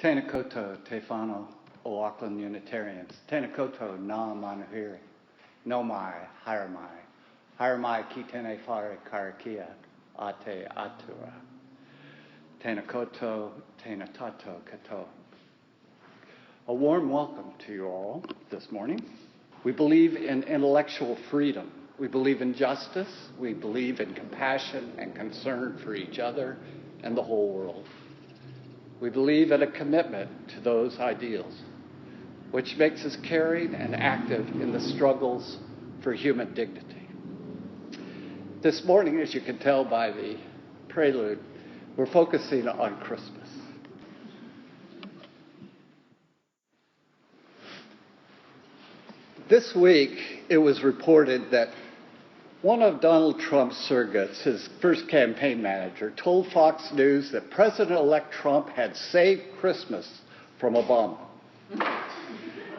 Tēnā koutou te whānau o Auckland Unitarians. Tēnā koutou nā manuhiri. No mai, haere mai. Haere mai ki tēnei whare karakia a te atua. Tēnā koutou, tēnā tātou katoa. A warm welcome to you all this morning. We believe in intellectual freedom. We believe in justice. We believe in compassion and concern for each other and the whole world. We believe in a commitment to those ideals, which makes us caring and active in the struggles for human dignity. This morning, as you can tell by the prelude, we're focusing on Christmas. This week, it was reported that one of Donald Trump's surrogates, his first campaign manager, told Fox News that President-elect Trump had saved Christmas from Obama.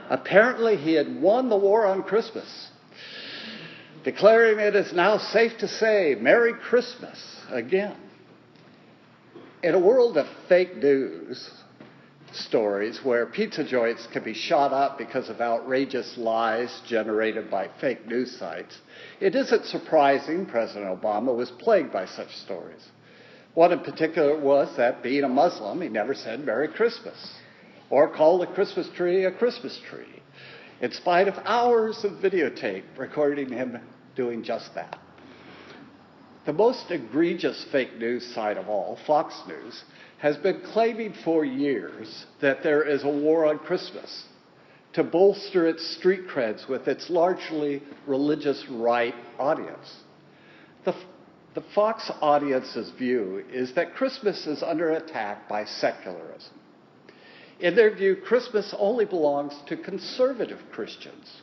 Apparently, he had won the war on Christmas, declaring it is now safe to say Merry Christmas again. In a world of fake news stories where pizza joints can be shot up because of outrageous lies generated by fake news sites, it isn't surprising President Obama was plagued by such stories. One in particular was that, being a Muslim, he never said Merry Christmas or called a Christmas tree, in spite of hours of videotape recording him doing just that. The most egregious fake news site of all, Fox News, has been claiming for years that there is a war on Christmas to bolster its street creds with its largely religious right audience. The Fox audience's view is that Christmas is under attack by secularism. In their view, Christmas only belongs to conservative Christians,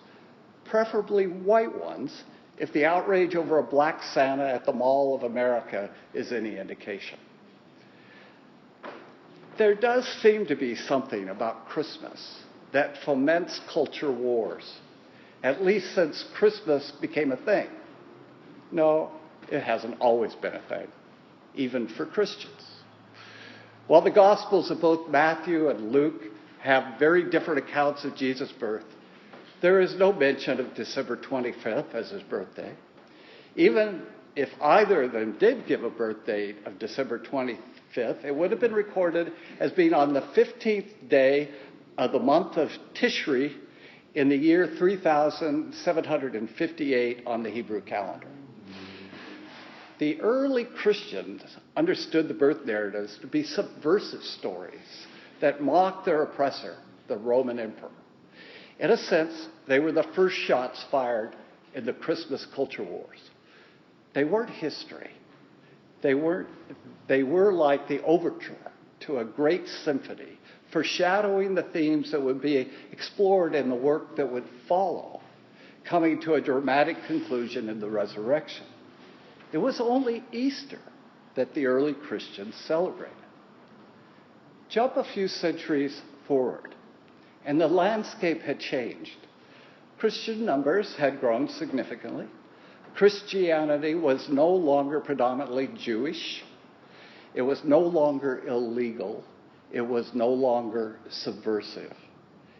preferably white ones, if the outrage over a black Santa at the Mall of America is any indication. There does seem to be something about Christmas that foments culture wars, at least since Christmas became a thing. No, it hasn't always been a thing, even for Christians. While the Gospels of both Matthew and Luke have very different accounts of Jesus' birth, there is no mention of December 25th as his birthday. Even if either of them did give a birth date of December 25th, it would have been recorded as being on the 15th day of the month of Tishri in the year 3758 on the Hebrew calendar. The early Christians understood the birth narratives to be subversive stories that mocked their oppressor, the Roman emperor. In a sense, they were the first shots fired in the Christmas culture wars. They weren't history. They were like the overture to a great symphony, foreshadowing the themes that would be explored in the work that would follow, coming to a dramatic conclusion in the resurrection. It was only Easter that the early Christians celebrated. Jump a few centuries forward, and the landscape had changed. Christian numbers had grown significantly. Christianity was no longer predominantly Jewish. It was no longer illegal. It was no longer subversive.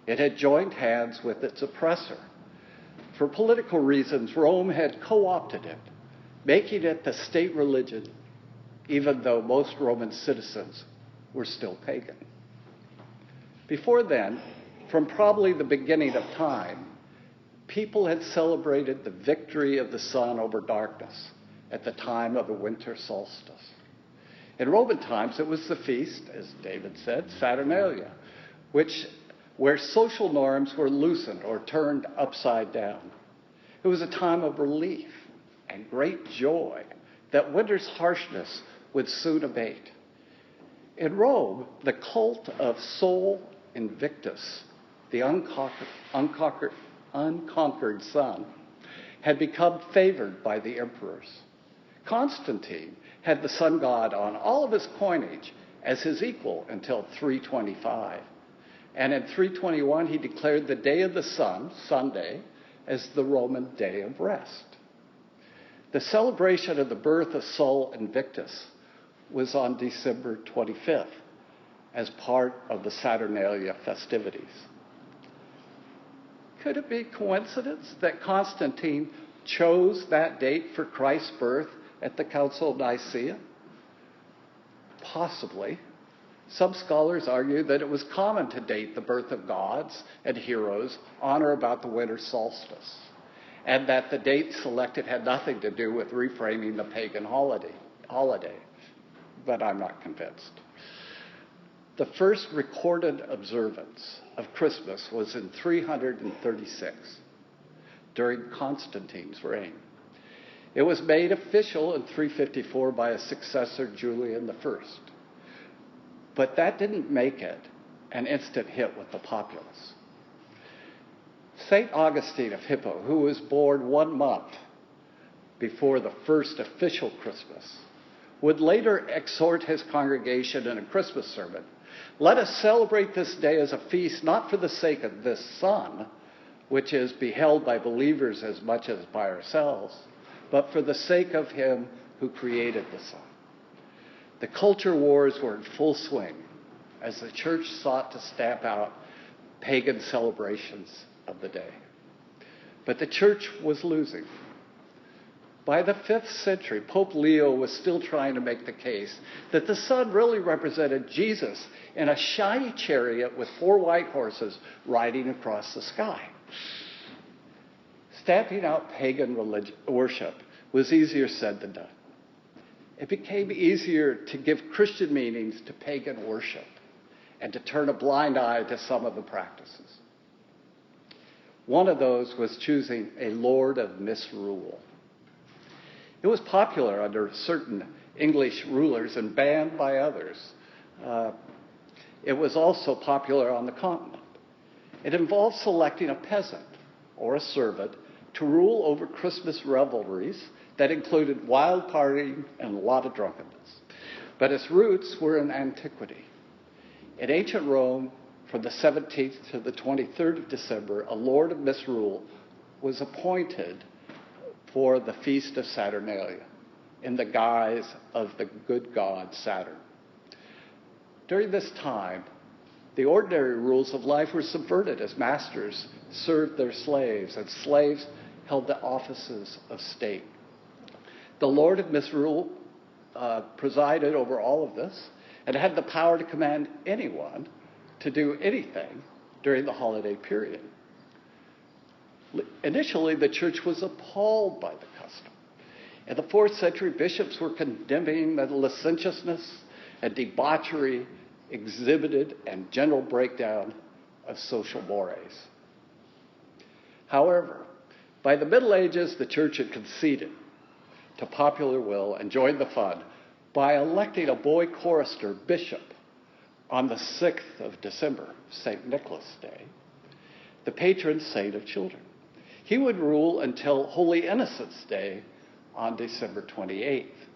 It had joined hands with its oppressor. For political reasons, Rome had co-opted it, making it the state religion, even though most Roman citizens were still pagan. Before then, from probably the beginning of time, people had celebrated the victory of the sun over darkness at the time of the winter solstice. In Roman times, it was the feast, as David said, Saturnalia, where social norms were loosened or turned upside down. It was a time of relief and great joy that winter's harshness would soon abate. In Rome, the cult of Sol Invictus, the unconquered sun, had become favored by the emperors. Constantine had the sun god on all of his coinage as his equal until 325. And in 321, he declared the day of the sun, Sunday, as the Roman day of rest. The celebration of the birth of Sol Invictus was on December 25th. as part of the Saturnalia festivities. Could it be coincidence that Constantine chose that date for Christ's birth at the Council of Nicaea? Possibly. Some scholars argue that it was common to date the birth of gods and heroes on or about the winter solstice, and that the date selected had nothing to do with reframing the pagan holiday. But I'm not convinced. The first recorded observance of Christmas was in 336, during Constantine's reign. It was made official in 354 by a successor, Julian I. But that didn't make it an instant hit with the populace. St. Augustine of Hippo, who was born 1 month before the first official Christmas, would later exhort his congregation in a Christmas sermon, "Let us celebrate this day as a feast, not for the sake of this sun, which is beheld by believers as much as by ourselves, but for the sake of him who created the sun." The culture wars were in full swing as the church sought to stamp out pagan celebrations of the day. But the church was losing. By the 5th century, Pope Leo was still trying to make the case that the sun really represented Jesus in a shiny chariot with 4 white horses riding across the sky. Stamping out pagan worship was easier said than done. It became easier to give Christian meanings to pagan worship and to turn a blind eye to some of the practices. One of those was choosing a lord of misrule. It was popular under certain English rulers and banned by others. It was also popular on the continent. It involved selecting a peasant or a servant to rule over Christmas revelries that included wild partying and a lot of drunkenness. But its roots were in antiquity. In ancient Rome, from the 17th to the 23rd of December, a lord of misrule was appointed for the feast of Saturnalia in the guise of the good god Saturn. During this time, the ordinary rules of life were subverted as masters served their slaves and slaves held the offices of state. The lord of misrule presided over all of this and had the power to command anyone to do anything during the holiday period. Initially, the church was appalled by the custom. In the 4th century, bishops were condemning the licentiousness and debauchery exhibited and general breakdown of social mores. However, by the Middle Ages, the church had conceded to popular will and joined the fun by electing a boy chorister bishop on the 6th of December, St. Nicholas Day, the patron saint of children. He would rule until Holy Innocents' Day on December 28th.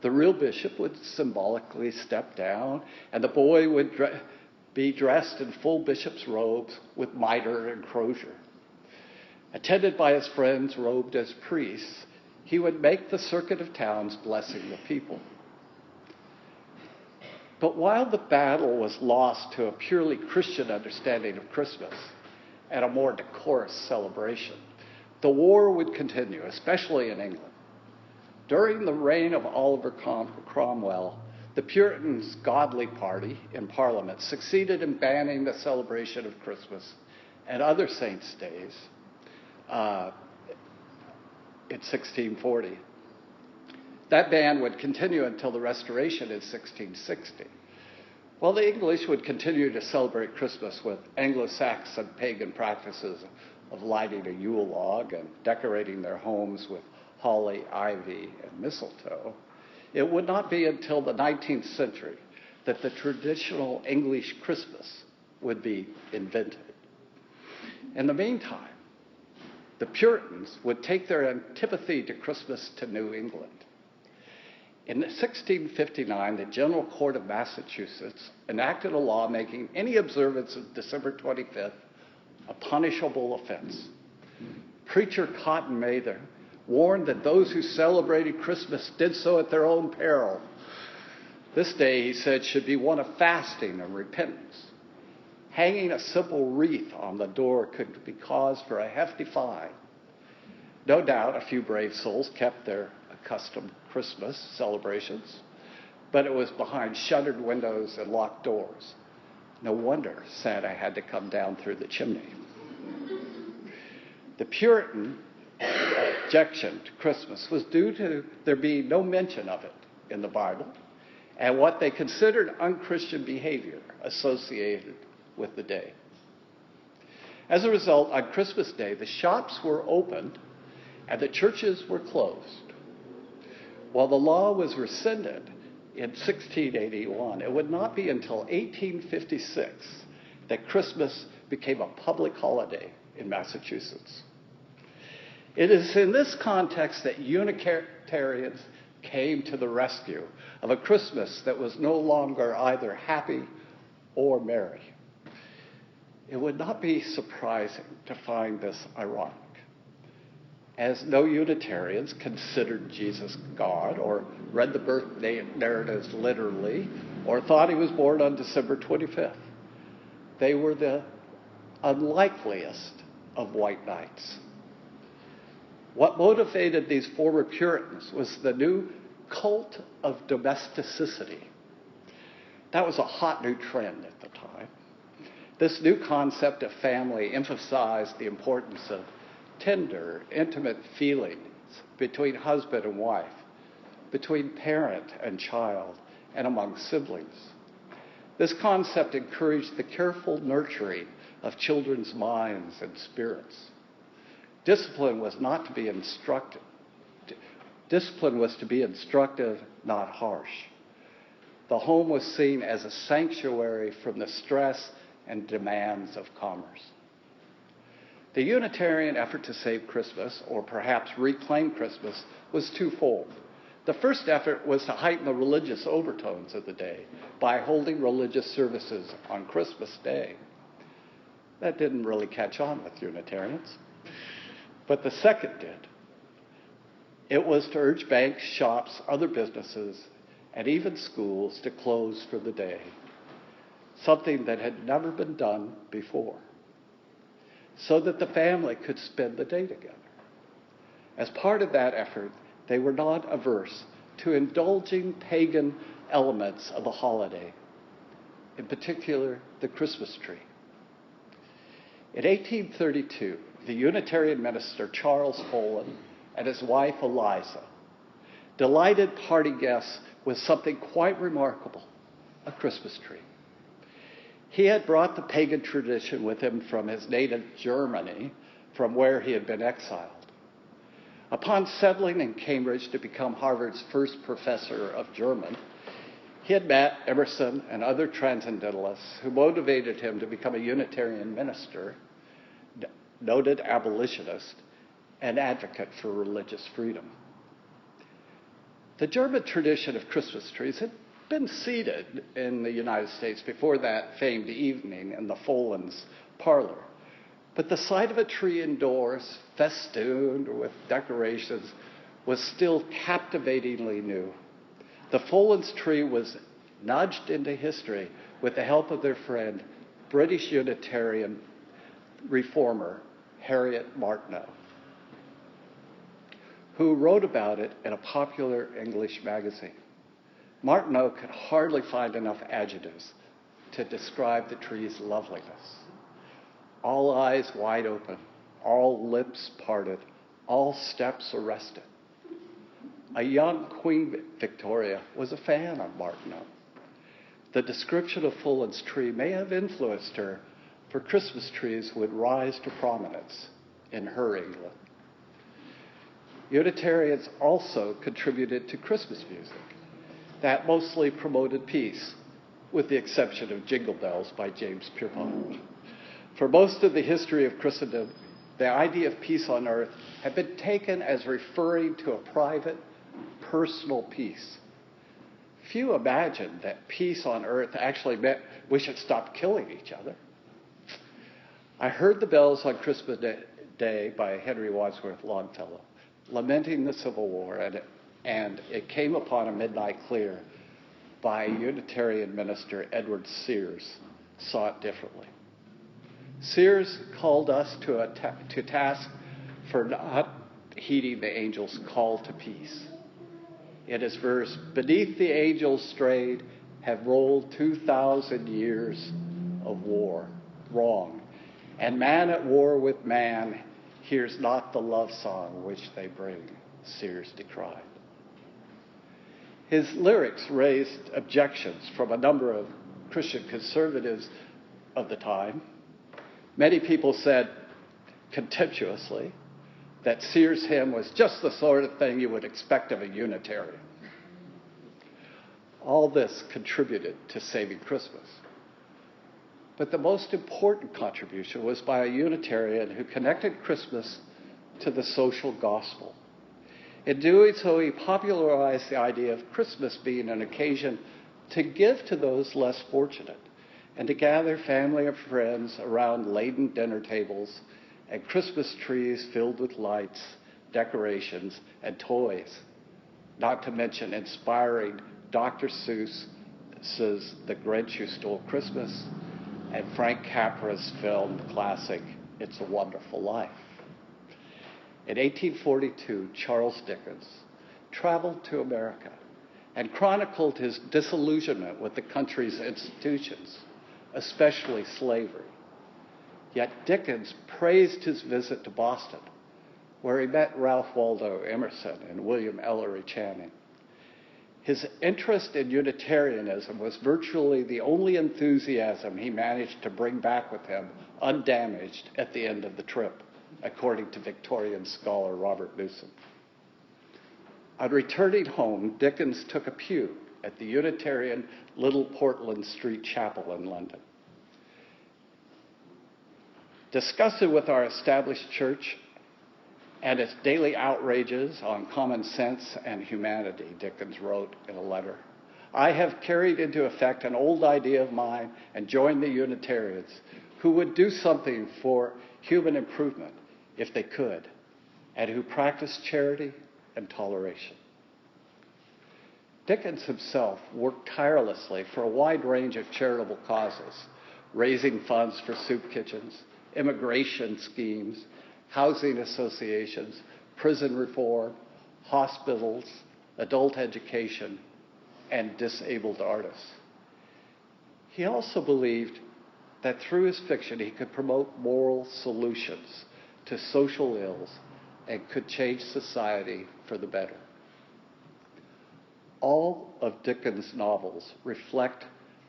The real bishop would symbolically step down, and the boy would be dressed in full bishop's robes with mitre and crozier. Attended by his friends robed as priests, he would make the circuit of towns blessing the people. But while the battle was lost to a purely Christian understanding of Christmas and a more decorous celebration, the war would continue, especially in England. During the reign of Oliver Cromwell, the Puritans' Godly Party in Parliament succeeded in banning the celebration of Christmas and other saints' days in 1640. That ban would continue until the Restoration in 1660. While the English would continue to celebrate Christmas with Anglo-Saxon pagan practices of lighting a Yule log and decorating their homes with holly, ivy, and mistletoe, it would not be until the 19th century that the traditional English Christmas would be invented. In the meantime, the Puritans would take their antipathy to Christmas to New England. In 1659, the General Court of Massachusetts enacted a law making any observance of December 25th a punishable offense. Preacher Cotton Mather warned that those who celebrated Christmas did so at their own peril. This day, he said, should be one of fasting and repentance. Hanging a simple wreath on the door could be cause for a hefty fine. No doubt a few brave souls kept their accustomed Christmas celebrations, but it was behind shuttered windows and locked doors. No wonder Santa had to come down through the chimney. The Puritan objection to Christmas was due to there being no mention of it in the Bible and what they considered unchristian behavior associated with the day. As a result, on Christmas Day, the shops were opened and the churches were closed. While the law was rescinded in 1681, it would not be until 1856 that Christmas became a public holiday in Massachusetts. It is in this context that Unitarians came to the rescue of a Christmas that was no longer either happy or merry. It would not be surprising to find this ironic, as no Unitarians considered Jesus God or read the birth narratives literally or thought he was born on December 25th. They were the unlikeliest of white knights. What motivated these former Puritans was the new cult of domesticity. That was a hot new trend at the time. This new concept of family emphasized the importance of tender, intimate feelings between husband and wife, between parent and child, and among siblings. This concept encouraged the careful nurturing of children's minds and spirits. Discipline was to be instructive, not harsh. The home was seen as a sanctuary from the stress and demands of commerce. The Unitarian effort to save Christmas, or perhaps reclaim Christmas, was twofold. The first effort was to heighten the religious overtones of the day by holding religious services on Christmas Day. That didn't really catch on with Unitarians. But the second did. It was to urge banks, shops, other businesses, and even schools to close for the day, something that had never been done before, so that the family could spend the day together. As part of that effort, they were not averse to indulging pagan elements of the holiday, in particular the Christmas tree. In 1832, the Unitarian minister Charles Follen and his wife Eliza delighted party guests with something quite remarkable, a Christmas tree. He had brought the pagan tradition with him from his native Germany, from where he had been exiled. Upon settling in Cambridge to become Harvard's first professor of German, he had met Emerson and other transcendentalists who motivated him to become a Unitarian minister, noted abolitionist, and advocate for religious freedom. The German tradition of Christmas trees had been seeded in the United States before that famed evening in the Follen's parlor. But the sight of a tree indoors, festooned with decorations, was still captivatingly new. The Follen's tree was nudged into history with the help of their friend, British Unitarian reformer Harriet Martineau, who wrote about it in a popular English magazine. Martineau could hardly find enough adjectives to describe the tree's loveliness. All eyes wide open, all lips parted, all steps arrested. A young Queen Victoria was a fan of Martineau. The description of Follen's tree may have influenced her, for Christmas trees would rise to prominence in her England. Unitarians also contributed to Christmas music that mostly promoted peace, with the exception of Jingle Bells by James Pierpont. For most of the history of Christendom, the idea of peace on earth had been taken as referring to a private, personal peace. Few imagined that peace on earth actually meant we should stop killing each other. I heard the bells on Christmas Day by Henry Wadsworth Longfellow, lamenting the Civil War, and it came upon a midnight clear by Unitarian minister Edward Sears, saw it differently. Sears called us to task for not heeding the angel's call to peace. In his verse, "Beneath the angels strayed have rolled 2,000 years of war, wrong, and man at war with man hears not the love song which they bring," Sears decried. His lyrics raised objections from a number of Christian conservatives of the time. Many people said contemptuously that Sears' hymn was just the sort of thing you would expect of a Unitarian. All this contributed to saving Christmas. But the most important contribution was by a Unitarian who connected Christmas to the social gospel. In doing so, he popularized the idea of Christmas being an occasion to give to those less fortunate and to gather family and friends around laden dinner tables and Christmas trees filled with lights, decorations, and toys, not to mention inspiring Dr. Seuss's The Grinch Who Stole Christmas and Frank Capra's film classic, It's a Wonderful Life. In 1842, Charles Dickens traveled to America and chronicled his disillusionment with the country's institutions, especially slavery. Yet Dickens praised his visit to Boston, where he met Ralph Waldo Emerson and William Ellery Channing. His interest in Unitarianism was virtually the only enthusiasm he managed to bring back with him undamaged at the end of the trip, according to Victorian scholar Robert Newsom. On returning home, Dickens took a pew at the Unitarian Little Portland Street Chapel in London. Disgusted with our established church and its daily outrages on common sense and humanity, Dickens wrote in a letter, "I have carried into effect an old idea of mine and joined the Unitarians, who would do something for human improvement if they could, and who practice charity and toleration." Dickens himself worked tirelessly for a wide range of charitable causes, raising funds for soup kitchens, immigration schemes, housing associations, prison reform, hospitals, adult education, and disabled artists. He also believed that through his fiction he could promote moral solutions to social ills and could change society for the better. All of Dickens' novels reflect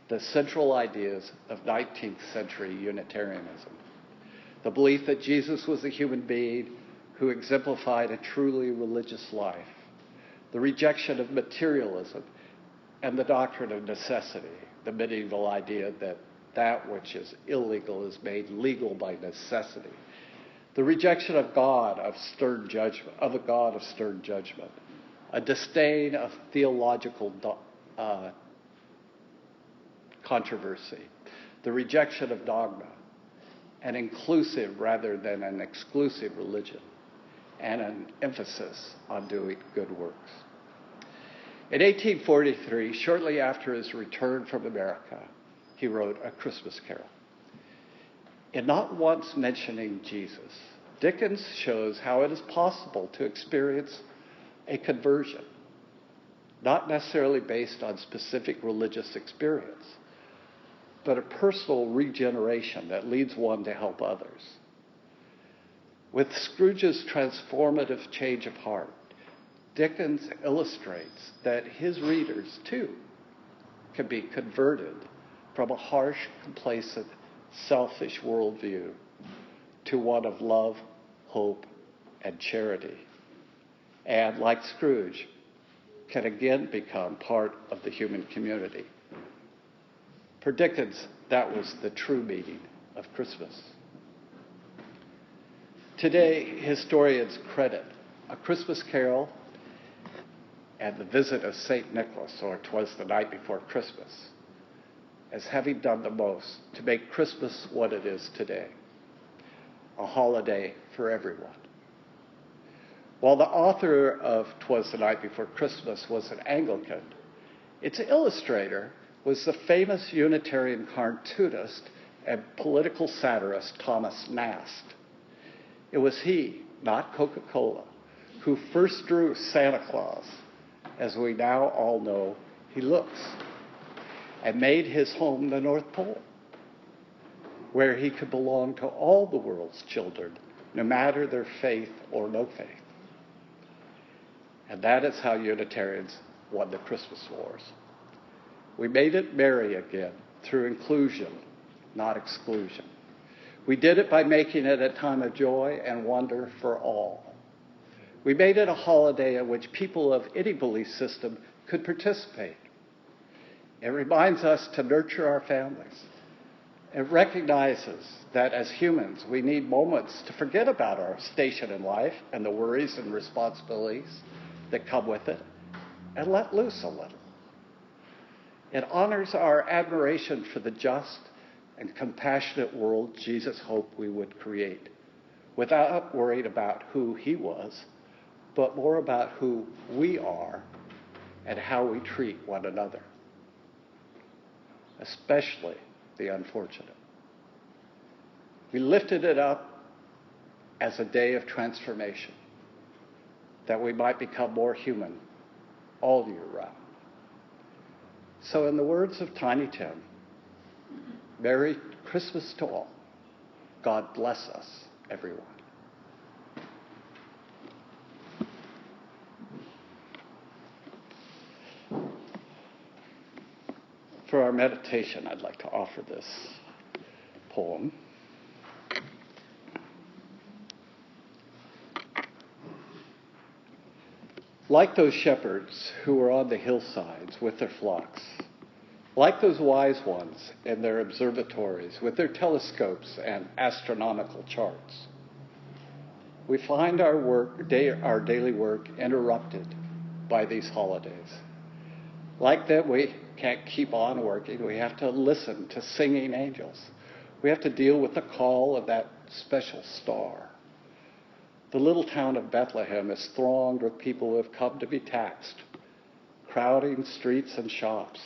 the central ideas of 19th century Unitarianism. The belief that Jesus was a human being who exemplified a truly religious life, the rejection of materialism, and the doctrine of necessity, the medieval idea that that which is illegal is made legal by necessity, the rejection of God of stern judgment, of a God of stern judgment, a disdain of theological controversy, the rejection of dogma, an inclusive rather than an exclusive religion, and an emphasis on doing good works. In 1843, shortly after his return from America, he wrote A Christmas Carol. In not once mentioning Jesus, Dickens shows how it is possible to experience a conversion, not necessarily based on specific religious experience, but a personal regeneration that leads one to help others. With Scrooge's transformative change of heart, Dickens illustrates that his readers, too, can be converted from a harsh, complacent, selfish worldview to one of love, hope, and charity. And, like Scrooge, can again become part of the human community. For Dickens, that was the true meaning of Christmas. Today, historians credit A Christmas Carol and The Visit of St. Nicholas, or 'Twas the Night Before Christmas, as having done the most to make Christmas what it is today, a holiday for everyone. While the author of 'Twas the Night Before Christmas was an Anglican, Its illustrator was the famous Unitarian cartoonist and political satirist Thomas Nast. It was he, not Coca-Cola, who first drew Santa Claus, as we now all know he looks, and made his home the North Pole, where he could belong to all the world's children, no matter their faith or no faith. And that is how Unitarians won the Christmas wars. We made it merry again through inclusion, not exclusion. We did it by making it a time of joy and wonder for all. We made it a holiday in which people of any belief system could participate. It reminds us to nurture our families. It recognizes that as humans, we need moments to forget about our station in life and the worries and responsibilities that come with it, and let loose a little. It honors our admiration for the just and compassionate world Jesus hoped we would create, without worrying about who he was, but more about who we are and how we treat one another, especially the unfortunate. We lifted it up as a day of transformation, that we might become more human all year round. So in the words of Tiny Tim, Merry Christmas to all. God bless us, everyone. For our meditation, I'd like to offer this poem. Like those shepherds who were on the hillsides with their flocks, like those wise ones in their observatories with their telescopes and astronomical charts, we find our daily work interrupted by these holidays. Like them, we can't keep on working. We have to listen to singing angels. We have to deal with the call of that special star. The little town of Bethlehem is thronged with people who have come to be taxed, crowding streets and shops.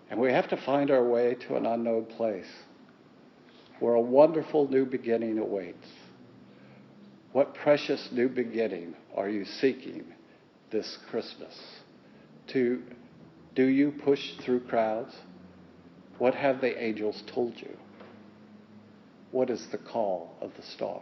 And we have to find our way to an unknown place where a wonderful new beginning awaits. What precious new beginning are you seeking this Christmas? Do you push through crowds? What have the angels told you? What is the call of the star?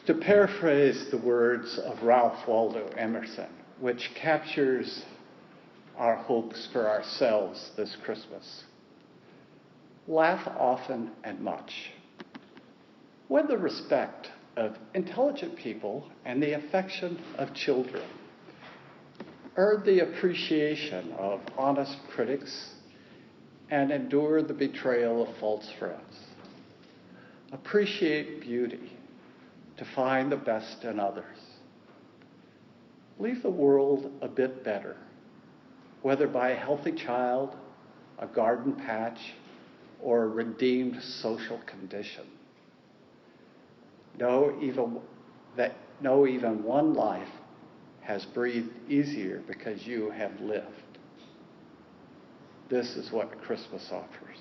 To paraphrase the words of Ralph Waldo Emerson, which captures our hopes for ourselves this Christmas, laugh often and much. Win the respect of intelligent people and the affection of children. Earn the appreciation of honest critics and endure the betrayal of false friends. Appreciate beauty to find the best in others. leave the world a bit better, whether by a healthy child, a garden patch, or a redeemed social condition. Know even one life has breathed easier because you have lived. This is what Christmas offers.